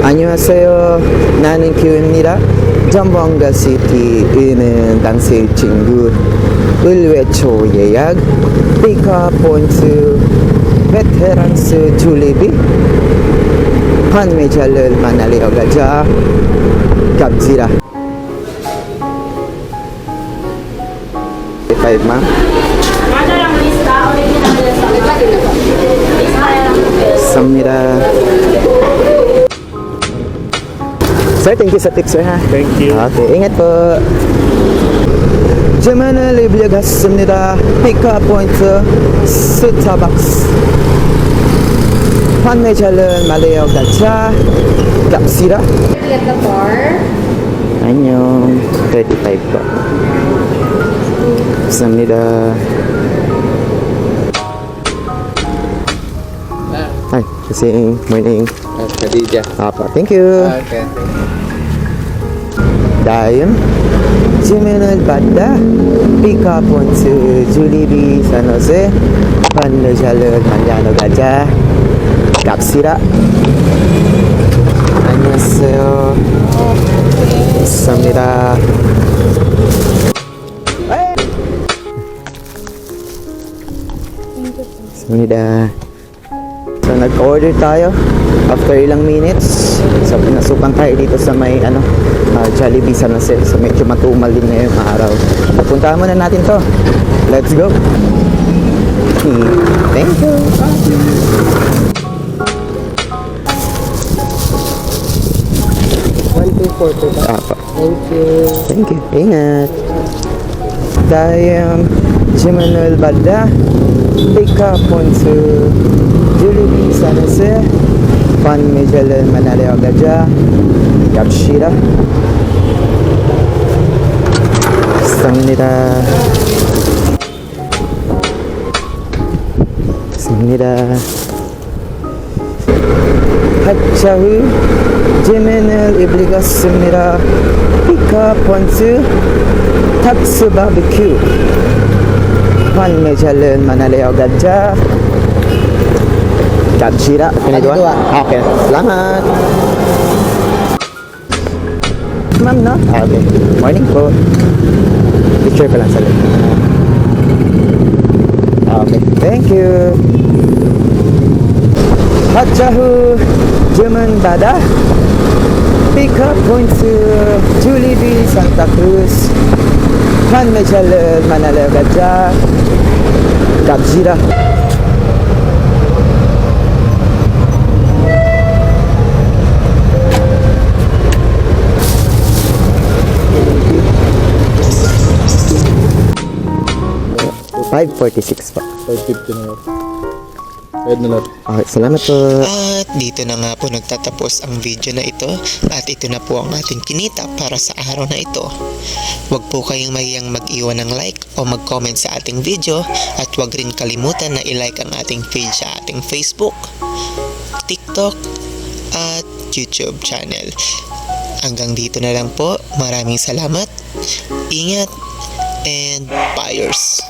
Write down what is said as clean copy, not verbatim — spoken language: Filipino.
안녕하세요. 나는 큐입니다. 전번가 시티에 있는 단체 친구를 외초 예약 픽업 포인트 베테랑스 줄리비 판매자를 만나러 가자. 갑시다. 5 ma'am. Ada yang lista original lista yang Samira. Sir, thank you sa tips sir ha. Thank you. Okay, ingat po. Gemini Libya 갔습니다. Pickup point Starbucks. 판매자는 말해요 가자. 갑시다. get the bar. 안녕. 35 po. 감사합니다. Hi, kasing morning. Khadija. Apa, thank you. Okay. 다음 주문을 받아 픽업 포인트 줄리비 산호세 판매자를 만나러 가자. 갑시다. 안녕하세요. 감사합니다. 감사합니다. So nag-order tayo after ilang minutes. So pinasukan tayo dito sa may Jollibee San Jose. So medyo matumal din ngayong araw. Puntahan muna natin to. Let's go. Thank you. Apa. Thank you. Ingat. Tayo Jimenel Bada pick up onto Jollibee San Jose 판매자를 만나러 가자. 갑시다. 감사합니다. 감사합니다. 하차 후 지면을 입리겠습니다. 피카 폰트 탁스 바비큐 판매자를 만나러 가자. 갑시다. Pinagawa? Okay. Salamat. Ma'am, no? Okay. Morning po. Picture ko lang sa loob. Okay. Thank you. 하차후 주문 받아 픽업 포인트 줄리비 산타크루스 판매자를 만나러 가자. 갑시다. $5.46 po. 550 na lang. Pwede na lang. Okay, salamat po. At dito na nga po nagtatapos ang video na ito at ito na po ang ating kinita para sa araw na ito. Huwag po kayong mahiyang mag-iwan ng like o mag-comment sa ating video at huwag rin kalimutan na i-like ang ating page sa ating Facebook, TikTok at YouTube channel. Hanggang dito na lang po. Maraming salamat. Ingat and buyers.